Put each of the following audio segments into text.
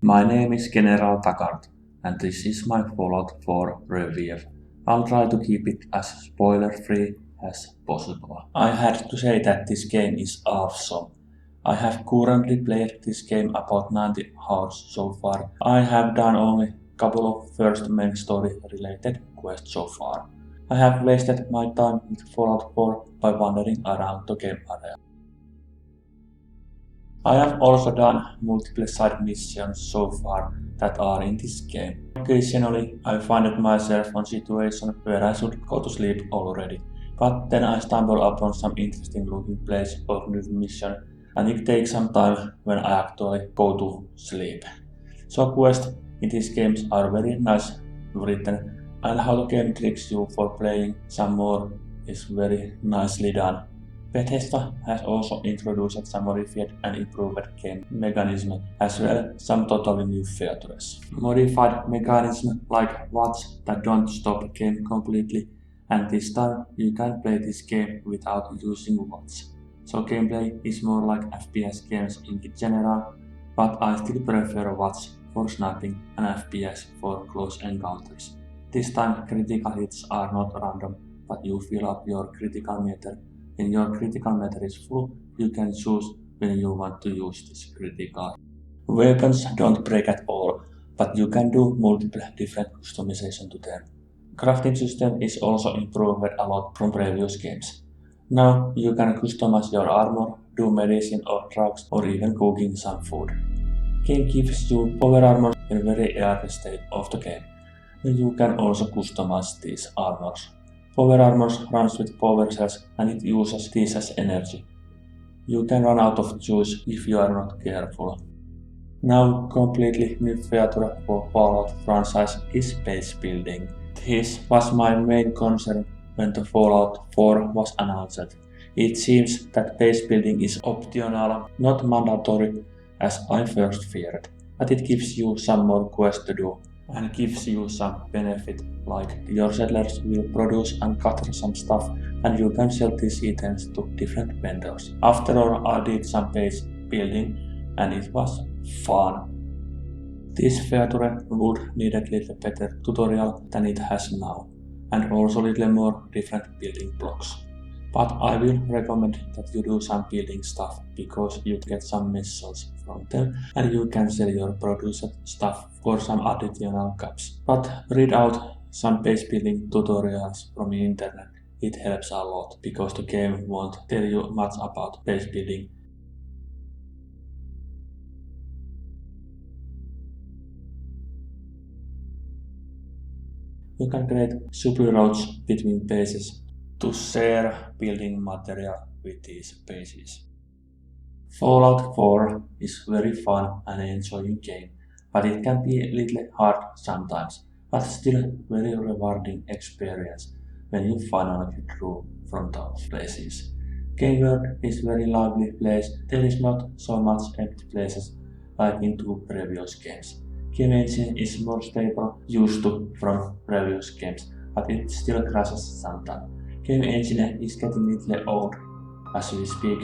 My name is General Taggart, and this is my Fallout 4 review. I'll try to keep it as spoiler-free as possible. I had to say that this game is awesome. I have currently played this game about 90 hours so far. I have done only a couple of first main story related quests so far. I have wasted my time with Fallout 4 by wandering around the game area. I have also done multiple side missions so far that are in this game. Occasionally, I find myself on situations where I should go to sleep already, but then I stumble upon some interesting looking place or new mission, and it takes some time when I actually go to sleep. So quests in these games are very nice written, and how the game tricks you for playing some more is very nicely done. Bethesda has also introduced some modified and improved game mechanisms as well some totally new features. Modified mechanisms like watch that don't stop the game completely, and this time you can play this game without using watch. So gameplay is more like FPS games in general, but I still prefer watch for sniping and FPS for close encounters. This time critical hits are not random, but you fill up your critical meter. When your critical meter is full, you can choose when you want to use this critical. Weapons don't break at all, but you can do multiple different customization to them. Crafting system is also improved a lot from previous games. Now you can customize your armor, do medicine or drugs, or even cooking some food. Game gives you power armor in very early state of the game. You can also customize these armors. Power armors runs with power cells and it uses these as energy. You can run out of juice if you are not careful. Now completely new feature for Fallout franchise is base building. This was my main concern when the Fallout 4 was announced. It seems that base building is optional, not mandatory as I first feared, but it gives you some more quests to do and gives you some benefit like your settlers will produce and gather some stuff and you can sell these items to different vendors. After all, I did some base building and it was fun. This feature would need a little better tutorial than it has now and also a little more different building blocks. But I will recommend that you do some building stuff because you get some missiles from them and you can sell your produced stuff for some additional caps. But read out some base building tutorials from the internet. It helps a lot because the game won't tell you much about base building. You can create supply routes between bases to share building material with these bases. Fallout 4 is very fun and enjoying game, but it can be a little hard sometimes, but still very rewarding experience when you finally get through from those places. Game world is very lively place, there is not so much empty places like in two previous games. Game engine is more stable used to from previous games, but it still crashes sometimes. Game engine is getting a little old as we speak,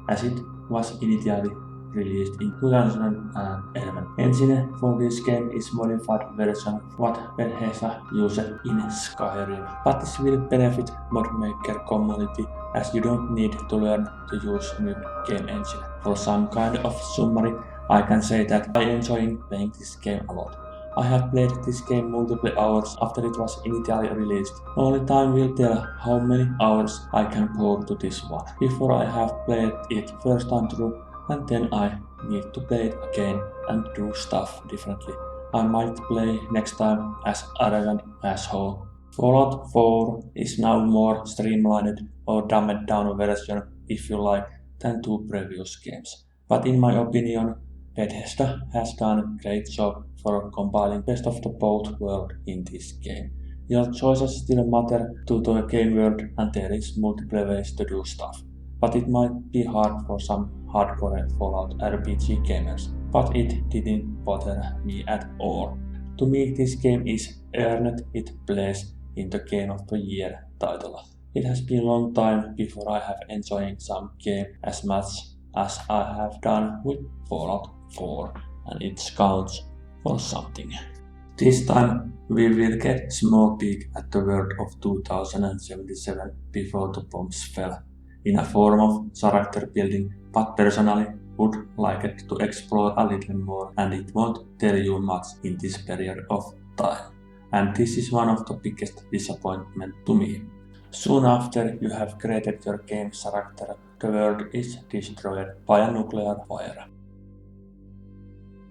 as it was initially released in 2011. Engine for this game is modified version of what Bethesda used in Skyrim, but this will benefit mod maker community as you don't need to learn to use new game engine. For some kind of summary, I can say that I enjoy playing this game a lot. I have played this game multiple hours after it was initially released. Only time will tell how many hours I can pour to this one before I have played it first time through and then I need to play it again and do stuff differently. I might play next time as arrogant asshole. Fallout 4 is now more streamlined or dumbed down version if you like than two previous games. But in my opinion, Bethesda has done a great job for compiling best of the both worlds in this game. Your choices still matter to the game world and there is multiple ways to do stuff, but it might be hard for some hardcore Fallout RPG gamers, but it didn't bother me at all. To me this game is earned its place in the Game of the Year title. It has been a long time before I have enjoyed some game as much as I have done with Fallout 4. and it counts for something. This time we will get a small peek at the world of 2077 before the bombs fell, in a form of character building, but personally would like it to explore a little more, and it won't tell you much in this period of time. And this is one of the biggest disappointments to me. Soon after you have created your game's character, the world is destroyed by a nuclear fire.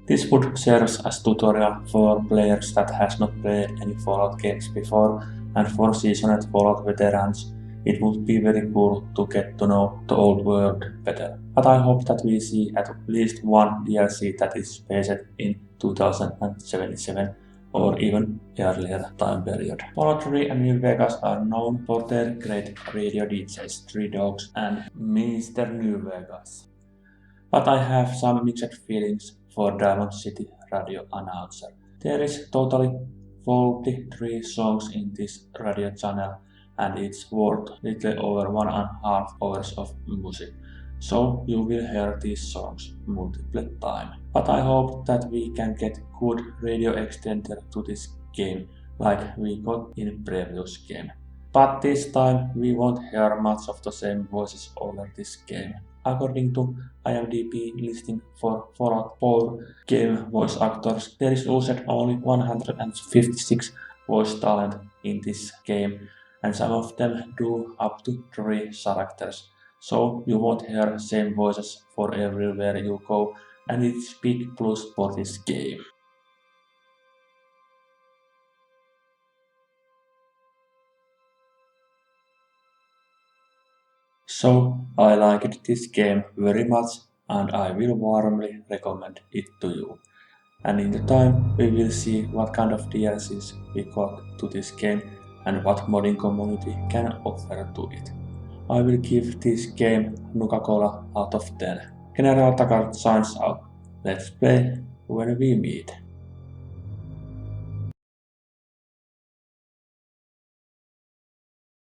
This would serve as tutorial for players that has not played any Fallout games before, and for seasoned Fallout veterans, it would be very cool to get to know the old world better. But I hope that we see at least one DLC that is based in 2077 or even earlier time period. Fallout 3 and New Vegas are known for their great radio DJs, Three Dogs and Mr. New Vegas. But I have some mixed feelings for Diamond City radio announcer. There is totally 43 songs in this radio channel, and it's worth little over 1.5 hours of music. So you will hear these songs multiple times. But I hope that we can get good radio extender to this game like we got in previous game. But this time we won't hear much of the same voices over this game. According to IMDb listing for Fallout 4 game voice actors, there is used only 156 voice talent in this game, and some of them do up to 3 characters. So you won't hear same voices for everywhere you go, and it's big plus for this game. So I liked this game very much, and I will warmly recommend it to you. And in the time we will see what kind of DLCs we got to this game and what modding community can offer to it. I will give this game Nuka-Cola out of 10. General Taggart signs out. Let's play when we meet.